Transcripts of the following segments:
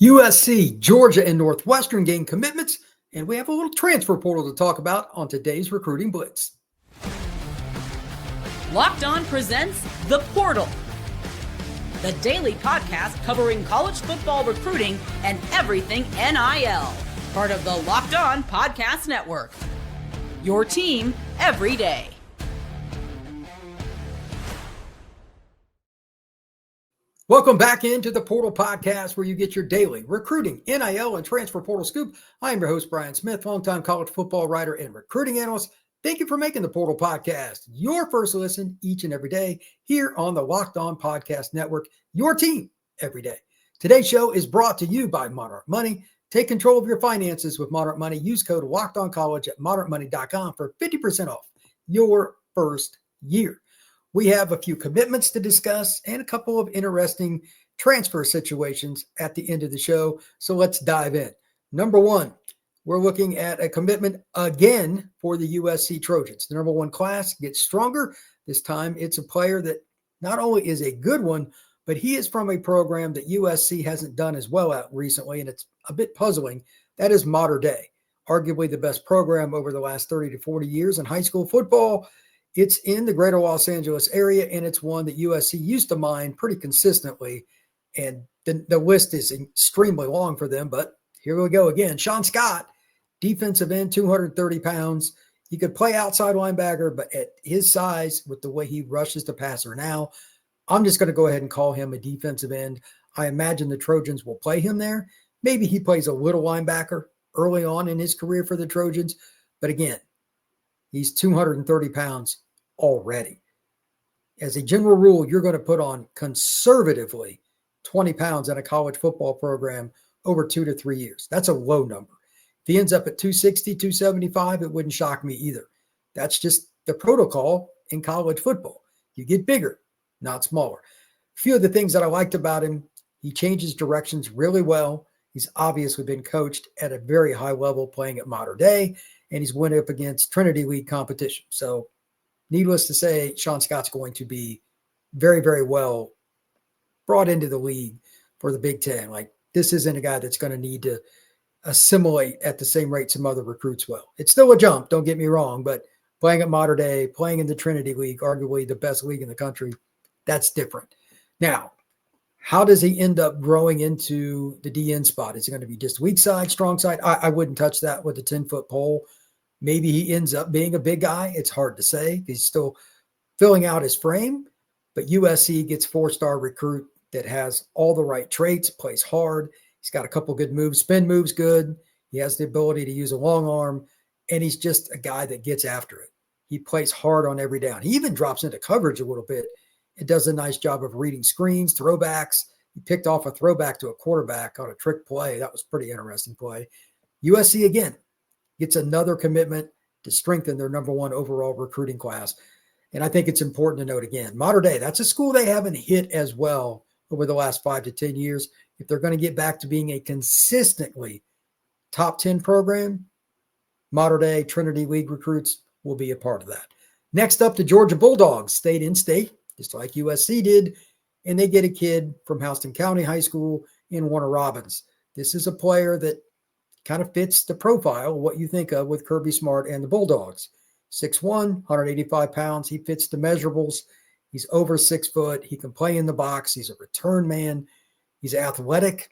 USC, Georgia, and Northwestern gain commitments, and we have a little transfer portal to talk about on today's Recruiting Blitz. Locked On presents The Portal, the daily podcast covering college football recruiting and everything NIL. Part of the Locked On Podcast Network. Your team every day. Welcome back into the Portal Podcast, where you get your daily recruiting, NIL, and transfer portal scoop. I am your host, Brian Smith, longtime college football writer and recruiting analyst. Thank you for making the Portal Podcast your first listen each and every day here on the Locked On Podcast Network, your team every day. Today's show is brought to you by Monarch Money. Take control of your finances with Monarch Money. Use code LOCKEDONCollege at monarchmoney.com for 50% off your first year. We have a few commitments to discuss and a couple of interesting transfer situations at the end of the show. So let's dive in. Number one, we're looking at a commitment again for the USC Trojans. The number one class gets stronger. This time it's a player that not only is a good one, but he is from a program that USC hasn't done as well at recently, and it's a bit puzzling. That is Mater Dei, arguably the best program over the last 30 to 40 years in high school football. It's in the greater Los Angeles area, and it's one that USC used to mine pretty consistently. And the list is extremely long for them, but here we go again. Shaun Scott, defensive end, 230 pounds. He could play outside linebacker, but at his size, with the way he rushes the passer now, I'm just going to go ahead and call him a defensive end. I imagine the Trojans will play him there. Maybe he plays a little linebacker early on in his career for the Trojans. But again, he's 230 pounds already. As a general rule, you're going to put on conservatively 20 pounds in a college football program over 2 to 3 years. That's a low number. If he ends up at 260, 275, it wouldn't shock me either. That's just the protocol in college football. You get bigger, not smaller. A few of the things that I liked about him, he changes directions really well. He's obviously been coached at a very high level playing at Mater Dei, and he's went up against Trinity League competition. So needless to say, Shaun Scott's going to be very, very well brought into the league for the Big Ten. Like, this isn't a guy that's going to need to assimilate at the same rate some other recruits will. It's still a jump, don't get me wrong, but playing at Mater Dei, playing in the Trinity League, arguably the best league in the country, that's different. Now, how does he end up growing into the DN spot? Is it going to be just weak side, strong side? I wouldn't touch that with a 10-foot pole. Maybe he ends up being a big guy. It's hard to say. He's still filling out his frame, but USC gets 4-star recruit that has all the right traits, plays hard. He's got a couple good moves. Spin moves good. He has the ability to use a long arm, and he's just a guy that gets after it. He plays hard on every down. He even drops into coverage a little bit. It does a nice job of reading screens, throwbacks. He picked off a throwback to a quarterback on a trick play. That was a pretty interesting play. USC, again, gets another commitment to strengthen their number one overall recruiting class. And I think it's important to note again, Mater Dei, that's a school they haven't hit as well over the last 5 to 10 years. If they're going to get back to being a consistently top 10 program, Mater Dei, Trinity League recruits will be a part of that. Next up, the Georgia Bulldogs stayed in state, just like USC did, and they get a kid from Houston County High School in Warner Robins. This is a player that kind of fits the profile, what you think of with Kirby Smart and the Bulldogs. 6'1", 185 pounds. He fits the measurables. He's over 6 foot. He can play in the box. He's a return man. He's athletic.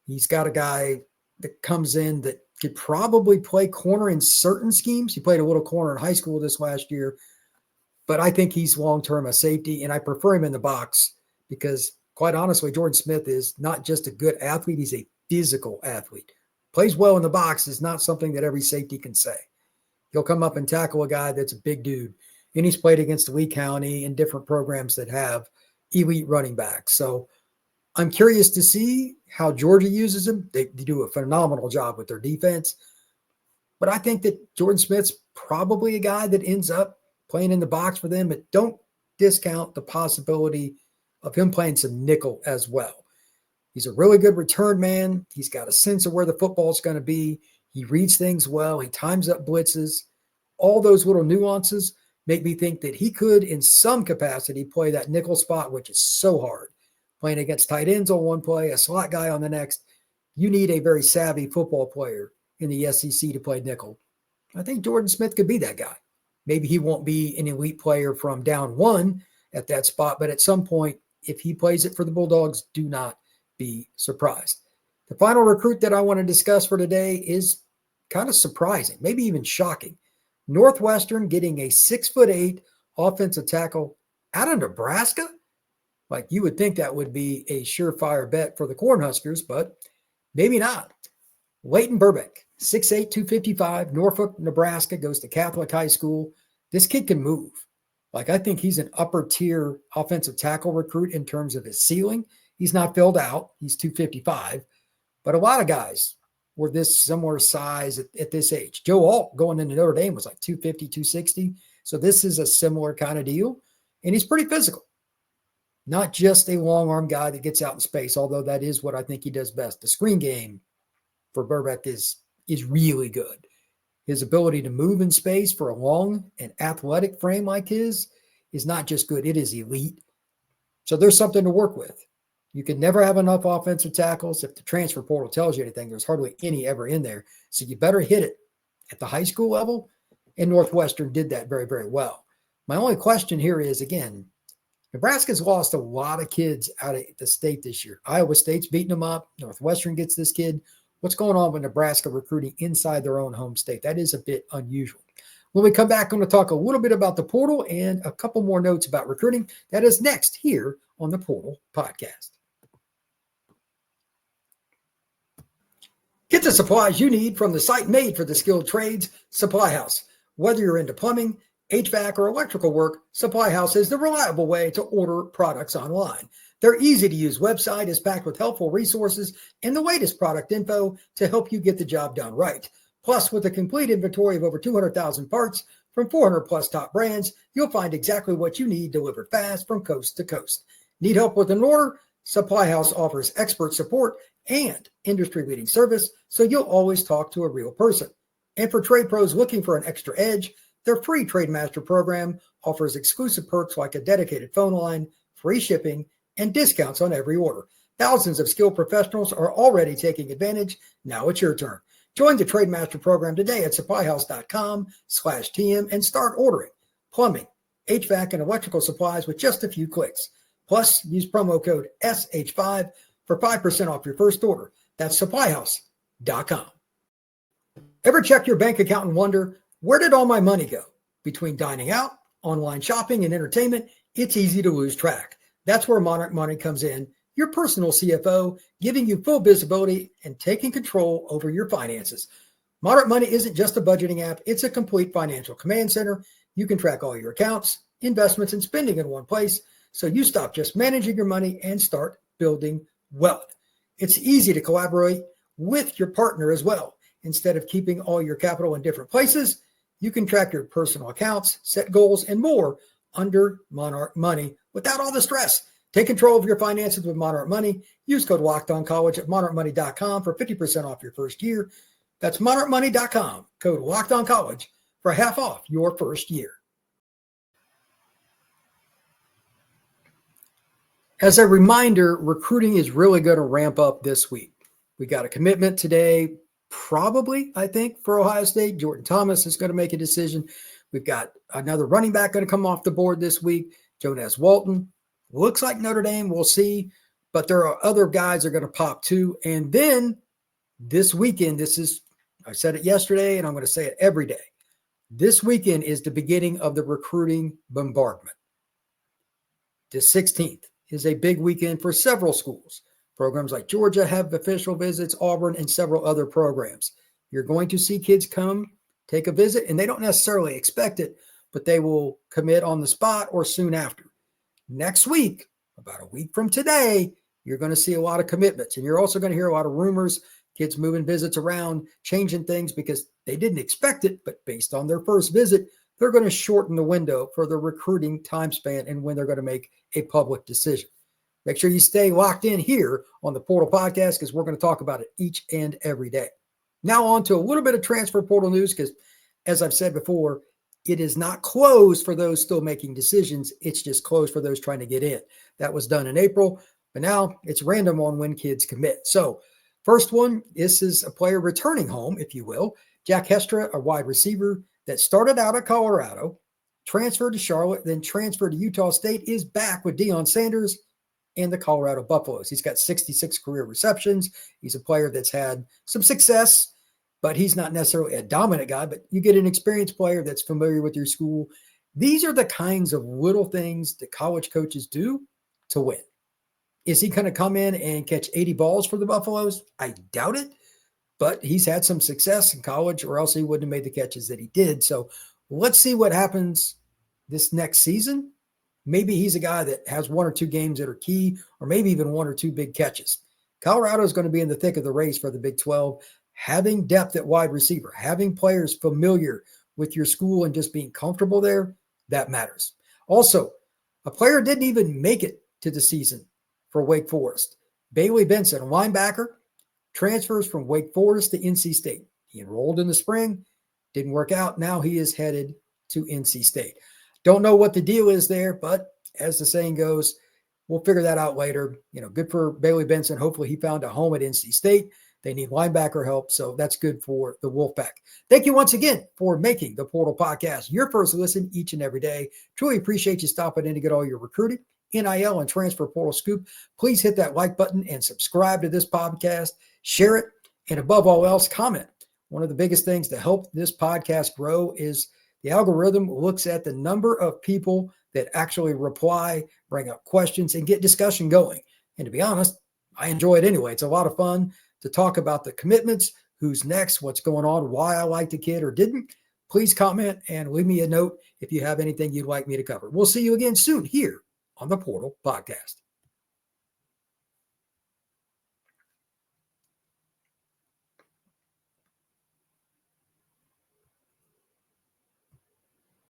He's got a guy that comes in that could probably play corner in certain schemes. He played a little corner in high school this last year, but I think he's long-term a safety, and I prefer him in the box because, quite honestly, Jordan Smith is not just a good athlete. He's a physical athlete. Plays well in the box is not something that every safety can say. He'll come up and tackle a guy that's a big dude, and he's played against Lee County and different programs that have elite running backs. So I'm curious to see how Georgia uses him. They do a phenomenal job with their defense. But I think that Jordan Smith's probably a guy that ends up playing in the box for them, but don't discount the possibility of him playing some nickel as well. He's a really good return man. He's got a sense of where the football is going to be. He reads things well. He times up blitzes. All those little nuances make me think that he could, in some capacity, play that nickel spot, which is so hard. Playing against tight ends on one play, a slot guy on the next. you need a very savvy football player in the SEC to play nickel. I think Jordan Smith could be that guy. Maybe he won't be an elite player from down one at that spot, but at some point, if he plays it for the Bulldogs, do not be surprised. The final recruit that I want to discuss for today is kind of surprising, maybe even shocking. Northwestern getting a 6'8" offensive tackle out of Nebraska. Like, you would think that would be a surefire bet for the Cornhuskers, but maybe not. Leighton Burbach, 6'8", 255, Norfolk, Nebraska, goes to Catholic high school. This kid can move. Like, I think he's an upper tier offensive tackle recruit in terms of his ceiling. He's not filled out. He's 255. But a lot of guys were this similar size at this age. Joe Alt going into Notre Dame was like 250, 260. So this is a similar kind of deal. And he's pretty physical. Not just a long arm guy that gets out in space, although that is what I think he does best. The screen game for Burbach is really good. His ability to move in space for a long and athletic frame like his is not just good, it is elite. So there's something to work with. You can never have enough offensive tackles. If the transfer portal tells you anything, there's hardly any ever in there. So you better hit it at the high school level. And Northwestern did that very, very well. My only question here is, again, Nebraska's lost a lot of kids out of the state this year. Iowa State's beating them up. Northwestern gets this kid. What's going on with Nebraska recruiting inside their own home state? That is a bit unusual. When we come back, I'm going to talk a little bit about the portal and a couple more notes about recruiting. That is next here on the Portal Podcast. Get the supplies you need from the site made for the skilled trades, Supply House. Whether you're into plumbing, HVAC, or electrical work, Supply House is the reliable way to order products online. Their easy-to-use website is packed with helpful resources and the latest product info to help you get the job done right. Plus, with a complete inventory of over 200,000 parts from 400-plus top brands, you'll find exactly what you need delivered fast from coast to coast. Need help with an order? Supply House offers expert support and industry-leading service, so you'll always talk to a real person. And for trade pros looking for an extra edge, their free Trade Master program offers exclusive perks like a dedicated phone line, free shipping, and discounts on every order. Thousands of skilled professionals are already taking advantage. Now it's your turn. Join the Trade Master program today at supplyhouse.com/TM and start ordering plumbing, HVAC, and electrical supplies with just a few clicks. Plus, use promo code SH5 for 5% off your first order. That's supplyhouse.com. Ever check your bank account and wonder, where did all my money go? Between dining out, online shopping, and entertainment, it's easy to lose track. That's where Monarch Money comes in, your personal CFO, giving you full visibility and taking control over your finances. Monarch Money isn't just a budgeting app, it's a complete financial command center. You can track all your accounts, investments, and spending in one place, so you stop just managing your money and start building wealth. It's easy to collaborate with your partner as well. Instead of keeping all your capital in different places, you can track your personal accounts, set goals, and more under Monarch Money without all the stress. Take control of your finances with Monarch Money. Use code LOCKEDONCollege at monarchmoney.com for 50% off your first year. That's monarchmoney.com, code LOCKEDONCollege for half off your first year. As a reminder, recruiting is really going to ramp up this week. We got a commitment today, probably, I think, for Ohio State. Jordan Thomas is going to make a decision. We've got another running back going to come off the board this week, Jonas Walton. Looks like Notre Dame, we'll see. But there are other guys that are going to pop too. And then this weekend, I said it yesterday, and I'm going to say it every day. This weekend is the beginning of the recruiting bombardment. The 16th is a big weekend for several schools. Programs like Georgia have official visits, Auburn, and several other programs. You're going to see kids come, take a visit, and they don't necessarily expect it, but they will commit on the spot or soon after. Next week, about a week from today, you're going to see a lot of commitments, and you're also going to hear a lot of rumors, kids moving visits around, changing things because they didn't expect it, but based on their first visit, they're going to shorten the window for the recruiting time span and when they're going to make a public decision. Make sure you stay locked in here on the Portal Podcast because we're going to talk about it each and every day. Now on to a little bit of transfer portal news because, as I've said before, it is not closed for those still making decisions. It's just closed for those trying to get in. That was done in April, but now it's random on when kids commit. So First one, this is a player returning home, if you will. Jack Hestra, a wide receiver that started out at Colorado, transferred to Charlotte, then transferred to Utah State, is back with Deion Sanders and the Colorado Buffaloes. He's got 66 career receptions. He's a player that's had some success, but he's not necessarily a dominant guy, but you get an experienced player that's familiar with your school. These are the kinds of little things that college coaches do to win. Is he going to come in and catch 80 balls for the Buffaloes? I doubt it, but he's had some success in college or else he wouldn't have made the catches that he did. So let's see what happens this next season. Maybe he's a guy that has one or two games that are key, or maybe even one or two big catches. Colorado is going to be in the thick of the race for the Big 12. Having depth at wide receiver, having players familiar with your school and just being comfortable there, that matters. Also, a player didn't even make it to the season for Wake Forest. Bailey Benson, a linebacker, transfers from Wake Forest to NC State. He enrolled in the spring, didn't work out. Now he is headed to NC State. Don't know what the deal is there, but as the saying goes, we'll figure that out later. Good for Bailey Benson. Hopefully he found a home at NC State. They need linebacker help, so that's good for the Wolfpack. Thank you once again for making the Portal Podcast your first listen each and every day. Truly appreciate you stopping in to get all your recruiting, NIL, and transfer portal scoop. Please hit that like button and subscribe to this podcast. Share it, and above all else, comment. One of the biggest things to help this podcast grow is the algorithm looks at the number of people that actually reply, bring up questions, and get discussion going. And to be honest, I enjoy it anyway. It's a lot of fun to talk about the commitments, who's next, what's going on, why I liked a kid or didn't. Please comment and leave me a note if you have anything you'd like me to cover. We'll see you again soon here on the Portal Podcast.